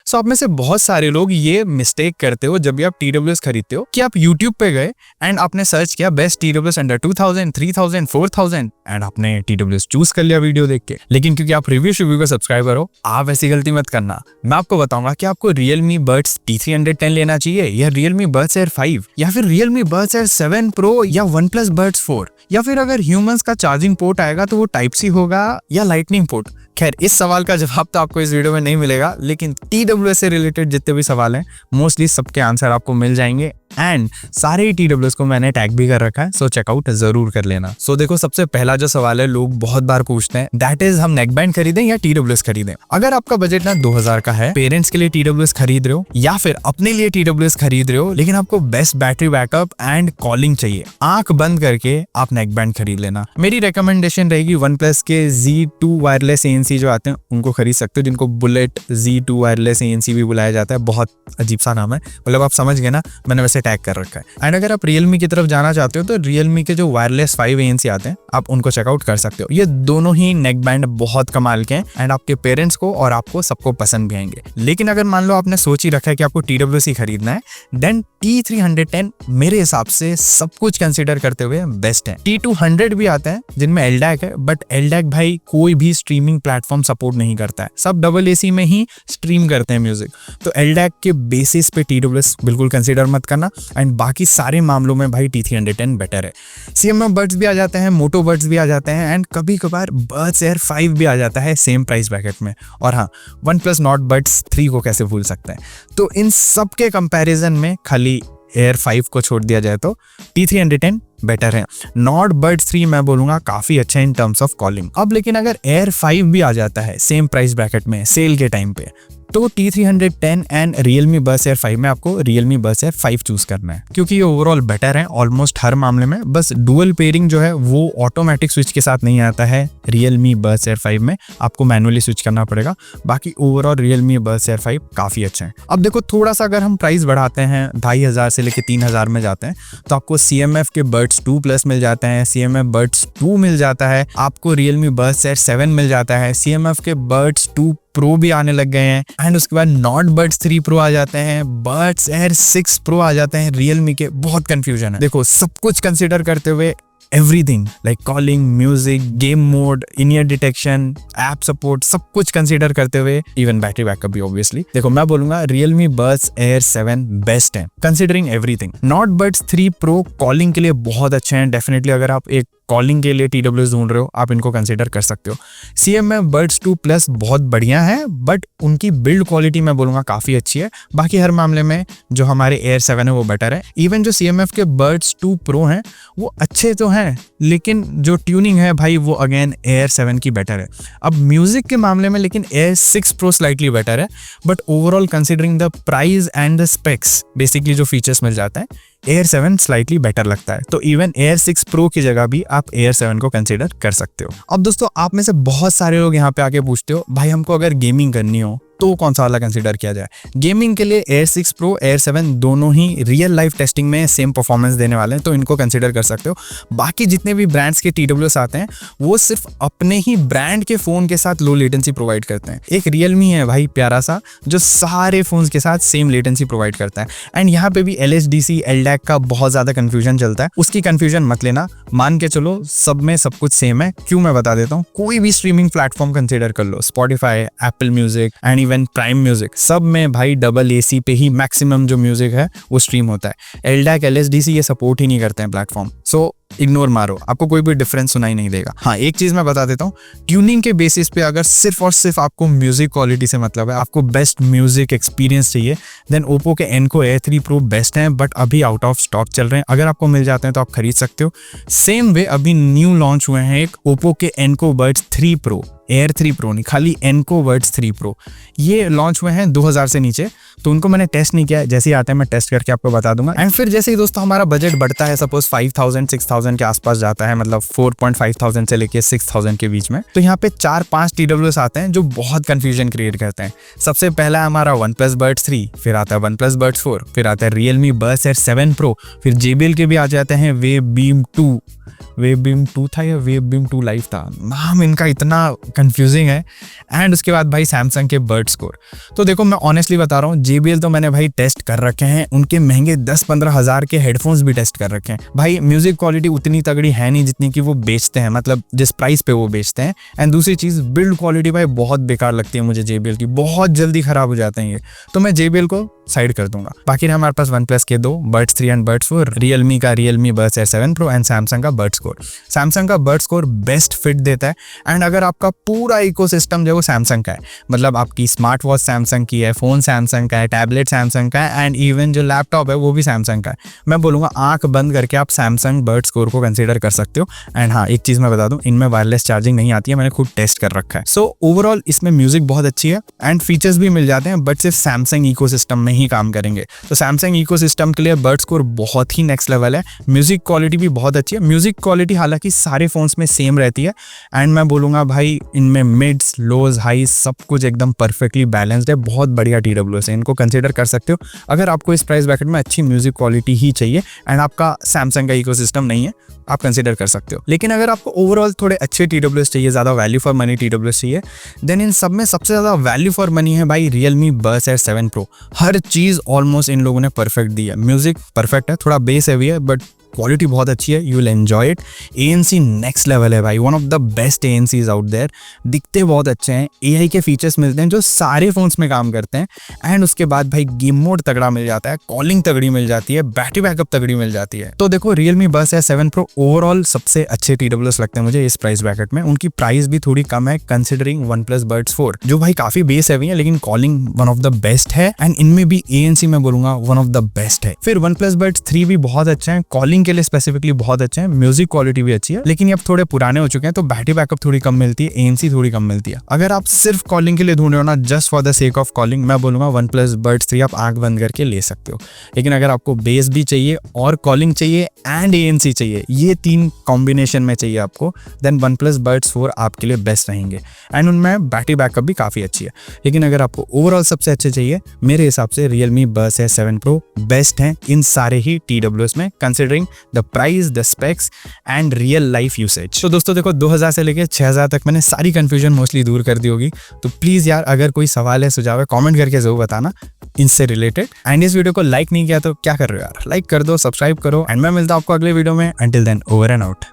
सो आप में से बहुत सारे लोग ये मिस्टेक करते हो जब भी आप TWS खरीदते हो कि आप YouTube पे गए एंड आपने सर्च किया बेस्ट TWS अंडर 2000, 3000, 4000 एंड आपने TWS चूज कर लिया वीडियो देख के। लेकिन क्योंकि आप रिव्यू का सब्सक्राइबर हो, आप ऐसी गलती मत करना। मैं आपको बताऊंगा कि आपको Realme Buds T310 लेना चाहिए या Realme Buds Air 5 या फिर Realme Buds Air 7 Pro या OnePlus Buds 4 या फिर अगर ह्यूमंस का चार्जिंग पोर्ट आएगा तो वो टाइप सी होगा या लाइटनिंग पोर्ट। खैर, इस सवाल का जवाब तो आपको इस वीडियो में नहीं मिलेगा, लेकिन TWS से रिलेटेड जितने भी सवाल हैं मोस्टली सबके आंसर आपको मिल जाएंगे एंड सारे TWS को मैंने टैग भी कर रखा है, सो चेकआउट जरूर कर लेना। सो देखो, सबसे पहला जो सवाल है लोग बहुत बार पूछते हैं, दैट इज हम नेकबैंड खरीदें या TWS खरीदें। अगर आपका बजट ना 2000 का है, पेरेंट्स के लिए TWS खरीद रहे हो या फिर अपने लिए TWS खरीद रहे हो, लेकिन आपको best battery backup and calling चाहिए, आंख बंद करके आप नेकबैंड खरीद लेना। मेरी रिकमेंडेशन रहेगी OnePlus के Z2 वायरलेस ANC जो आते हैं उनको खरीद सकते हो, जिनको बुलेट Z2 वायरलेस ANC भी बुलाया जाता है। बहुत अजीब सा नाम है, मतलब आप समझ गए ना, मैंने वैसे टैग कर रखा है। एंड अगर आप Realme की तरफ जाना चाहते हो तो Realme के जो वायरलेस 5 ANC आते हैं आप उनको चेकआउट कर सकते हो। ये दोनों ही नेक बैंड बहुत कमाल के हैं एंड आपके पेरेंट्स को और आपको सबको पसंद भी आएंगे। लेकिन अगर मान लो आपने सोच ही रखा है कि आपको TWS ही खरीदना है, देन T310 मेरे हिसाब से सब कुछ कंसिडर करते हुए बेस्ट है। T200 भी आता है जिनमें LDAC है, बट LDAC भाई कोई भी स्ट्रीमिंग प्लेटफॉर्म सपोर्ट नहीं करता है, सब डबल AC में ही स्ट्रीम करते हैं म्यूजिक। तो LDAC के बेसिस पे TWS बिल्कुल कंसिडर मत करना एंड बाकी सारे मामलों में भाई T310 बेटर है। CMF बड्स भी आ जाते हैं, मोटो बड्स भी आ जाते हैं एंड कभी कभार Buds Air 5 भी आ जाता है सेम प्राइस ब्रैकेट में। और हाँ, OnePlus Nord Buds 3 को कैसे भूल सकते हैं। तो इन सब के कंपैरिजन में खाली Air 5 को छोड़ दिया जाए तो T310 बेटर है। Nord Buds 3 मैं बोलूंगा काफी अच्छा है इन टर्म्स ऑफ कॉलिंग। अब लेकिन अगर Air 5 भी आ जाता है सेम प्राइस ब्रैकेट में सेल के टाइम पे, तो T310 and Realme Buds Air 5 में आपको Realme Buds Air 5 चूज करना है, क्योंकि ये ओवरऑल बेटर है ऑलमोस्ट हर मामले में। बस डुअल पेयरिंग जो है वो ऑटोमेटिक स्विच के साथ नहीं आता है Realme Buds Air 5 में, आपको मैनुअली स्विच करना पड़ेगा। बाकी ओवरऑल Realme Buds Air 5 काफी अच्छा है। अब देखो, थोड़ा सा अगर हम प्राइस बढ़ाते हैं 2500 से लेके 3000 में जाते हैं तो आपको CMF के Buds 2 Plus मिल जाते हैं, CMF Buds 2 मिल जाता है, आपको Realme Buds Air 7 मिल जाता है, CMF के Buds 2 Pro भी आने लग गए हैं एंड उसके बाद Nord Buds 3 Pro आ जाते हैं, Buds Air 6 Pro आ जाते हैं Realme के। बहुत कंफ्यूजन है। देखो, सब कुछ कंसिडर करते हुए everything like calling, music, game mode, in ear detection, app support, सब कुछ कंसीडर करते हुए इवन बैटरी बैकअप भी ऑब्वियसली, देखो मैं बोलूंगा Realme Buds Air 7 बेस्ट है considering everything. Nord Buds 3 Pro calling के लिए बहुत अच्छे हैं। डेफिनेटली अगर आप एक कॉलिंग के लिए TWS ढूंढ रहे हो आप इनको कंसीडर कर सकते हो। CMF Buds 2 Plus बहुत बढ़िया है, बट उनकी बिल्ड क्वालिटी मैं बोलूंगा काफी अच्छी है। बाकी हर मामले में जो हमारे Air 7 है वो बेटर है। इवन जो CMF के Buds 2 Pro हैं वो अच्छे तो हैं, लेकिन जो ट्यूनिंग है भाई वो अगेन Air 7 की बेटर है। अब म्यूजिक के मामले में लेकिन Air 6 Pro स्लाइटली बेटर है, but overall considering the price and the specs, basically जो फीचर्स मिल जाता है, Air 7 स्लाइटली बेटर लगता है। तो इवन Air 6 Pro की जगह भी आप Air 7 को कंसीडर कर सकते हो। अब दोस्तों, आप में से बहुत सारे लोग यहाँ पे आके पूछते हो भाई हमको अगर गेमिंग करनी हो तो कौन सा वाला कंसीडर किया जाए। गेमिंग के लिए Air 6 Pro, Air 7 दोनों ही रियल लाइफ टेस्टिंग में सेम परफॉर्मेंस देने वाले हैं, तो इनको कंसीडर कर सकते हो। बाकी जितने भी ब्रांड्स के TWS आते हैं वो सिर्फ अपने ही ब्रांड के फोन के साथ लो लेटेंसी प्रोवाइड करते हैं। एक Realme है भाई प्यारा सा जो सारे फोन्स के साथ सेम लेटेंसी प्रोवाइड करता है। एंड यहाँ पे भी LHDC, LDAC का बहुत ज्यादा कंफ्यूजन चलता है, उसकी कंफ्यूजन मत लेना, मान के चलो सब में सब कुछ सेम है। क्यों, मैं बता देता हूँ। कोई भी स्ट्रीमिंग प्लेटफॉर्म कंसीडर कर लो, Spotify, Apple Music and even prime music, सब में भाई डबल AC पे ही मैक्सिमम जो म्यूजिक है वो स्ट्रीम होता है। LDAC, LHDC ये सपोर्ट ही नहीं करते हैं प्लेटफॉर्म, सो इग्नोर मारो, आपको कोई भी डिफरेंस सुनाई नहीं देगा। हाँ, एक चीज मैं बता देता हूँ, ट्यूनिंग के बेसिस पे अगर सिर्फ और सिर्फ आपको म्यूजिक क्वालिटी से मतलब है, आपको बेस्ट म्यूजिक एक्सपीरियंस चाहिए, देन ओप्पो के Enco Air 3 Pro बेस्ट हैं, बट अभी आउट ऑफ स्टॉक चल रहे हैं। अगर आपको मिल जाते हैं तो आप खरीद सकते हो। सेम वे अभी न्यू लॉन्च हुए हैं एक ओप्पो के Enco Buds 3 Pro, Air 3 Pro नहीं, खाली Enco Buds 3 Pro, ये लॉन्च हुए हैं 2000 से नीचे, तो उनको मैंने टेस्ट नहीं किया, जैसे ही आते हैं मैं टेस्ट करके आपको बता दूंगा। एंड फिर जैसे ही दोस्तों हमारा बजट बढ़ता है, सपोज 5000 6000 के आसपास जाता है, मतलब 4.5000 से लेके 6000 के बीच में, तो यहाँ पे 4-5 TWS आते हैं जो बहुत कंफ्यूजन क्रिएट करते हैं। सबसे पहला है हमारा OnePlus Buds 3, फिर आता है OnePlus Buds 4, फिर आता है Realme Buds Air 7 Pro, फिर JBL के भी आ जाते हैं Wave Beam 2, वेव बीम 2 था या वेव बीम 2 लाइव था, नाम इनका इतना कंफ्यूजिंग है। एंड उसके बाद भाई सैमसंग के बर्ड स्कोर। तो देखो मैं ऑनेस्टली बता रहा हूँ, JBL तो मैंने भाई टेस्ट कर रखे हैं, उनके महंगे 10-15 हज़ार के हेडफोन्स भी टेस्ट कर रखे हैं भाई। म्यूजिक क्वालिटी उतनी तगड़ी है नहीं जितनी कि वो बेचते हैं, मतलब जिस प्राइस पे वो बेचते हैं। एंड दूसरी चीज़ बिल्ड क्वालिटी भाई बहुत बेकार लगती है मुझे JBL की, बहुत जल्दी खराब हो जाते हैं ये, तो मैं JBL को साइड कर दूंगा। बाकी रहे हमारे पास OnePlus के 2 बर्ड्स 3 एंड बर्ड्स 4, Realme का Realme Buds Air 7 Pro and Samsung का बर्ड स्कोर। सैमसंग का बर्ड स्कोर बेस्ट फिट देता है। एंड अगर आपका पूरा इकोसिस्टम जो है वो सैमसंग का है, मतलब आपकी स्मार्ट वॉच सैमसंग की है, फ़ोन सैमसंग का है, टैबलेट सैमसंग का है, एंड इवन जो लैपटॉप है वो भी सैमसंग का है, मैं बोलूँगा आंख बंद करके आप सैमसंग बर्ड स्कोर को कंसीडर कर सकते हो। एंड हाँ, एक चीज़ मैं बता दूँ, इनमें वायरलेस चार्जिंग नहीं आती है, मैंने खुद टेस्ट कर रखा है। सो ओवरऑल इसमें म्यूजिक बहुत अच्छी है एंड फीचर्स भी मिल जाते हैं, बट सिर्फ सैमसंग इकोसिस्टम में ही काम करेंगे। तो सैमसंग इकोसिस्टम के लिए बर्ड स्कोर बहुत ही नेक्स्ट लेवल है। म्यूजिक क्वालिटी भी बहुत अच्छी है। म्यूजिक क्वालिटी हालांकि सारे फोन्स में सेम रहती है एंड मैं बोलूँगा भाई इनमें मिड्स लोज हाईज सब कुछ एकदम परफेक्टली बैलेंस्ड है। बहुत बढ़िया TWS है, इनको कंसिडर कर सकते हो अगर आपको इस प्राइस ब्रैकेट में अच्छी म्यूजिक क्वालिटी ही चाहिए एंड आपका सैमसंग का इकोसिस्टम नहीं है, आप कंसिडर कर सकते हो। लेकिन अगर आपको ओवरऑल थोड़े अच्छे TWS चाहिए, ज़्यादा वैल्यू फॉर मनी TWS चाहिए, देन इन सब में सबसे ज़्यादा वैल्यू फॉर मनी है भाई Realme Buds Air 7 Pro। हर चीज़ ऑलमोस्ट इन लोगों ने परफेक्ट दी है। म्यूजिक परफेक्ट है, थोड़ा बेस हैवी है, बट क्वालिटी बहुत अच्छी है, you will enjoy it. ANC next level है भाई, one of the best ANCs out there. दिखते बहुत अच्छे हैं, AI के फीचर्स मिलते हैं जो सारे फोन्स में काम करते हैं। एंड उसके बाद भाई गेम मोड तगड़ा मिल जाता है, कॉलिंग तगड़ी मिल जाती है, बैटरी बैकअप तगड़ी मिल जाती है। तो देखो Realme Buds Air 7 Pro overall सबसे अच्छे TWS लगते हैं मुझे इस प्राइस ब्रैकेट में। उनकी प्राइस भी थोड़ी कम है कंसिडरिंग OnePlus Buds 4, जो भाई काफी बेस हैवी है लेकिन calling one of the best है। एंड इनमें भी ANC मैं बोलूंगा वन ऑफ द बेस्ट है। फिर OnePlus Buds 3 भी बहुत अच्छा है, कॉलिंग के लिए स्पेसिफिकली बहुत अच्छे हैं, म्यूजिक क्वालिटी भी अच्छी है, लेकिन ये अब थोड़े पुराने हो चुके हैं तो बैटरी बैकअप थोड़ी कम मिलती है, ANC थोड़ी कम मिलती है। अगर आप सिर्फ कॉलिंग के लिए ढूंढ रहे हो ना, just for the sake of calling, मैं बोलूंगा OnePlus Buds 3 आप आंख बंद करके ले सकते हो। लेकिन अगर आपको बेस भी चाहिए और कॉलिंग चाहिए एंड ANC चाहिए, ये 3 कॉम्बिनेशन में चाहिए आपको, देन OnePlus Buds 4 आपके लिए बेस्ट रहेंगे। एंड उनमें बैटरी बैकअप भी काफी अच्छी है। लेकिन अगर आपको ओवरऑल सबसे अच्छे चाहिए, मेरे हिसाब से Realme Buds Air 7 Pro best हैं इन सारे ही TWS में, considering the price, the specs and real life usage. तो दोस्तों देखो 2000 से लेके 6000 तक मैंने सारी कंफ्यूजन मोस्टली दूर कर दी होगी। तो प्लीज यार अगर कोई सवाल है, सुझाव है, कमेंट करके जरूर बताना इनसे रिलेटेड। एंड इस वीडियो को लाइक नहीं किया तो क्या कर रहे हो यार, लाइक कर दो, सब्सक्राइब करो एंड मैं मिलता हूं आपको अगले वीडियो में। Until then, over and out.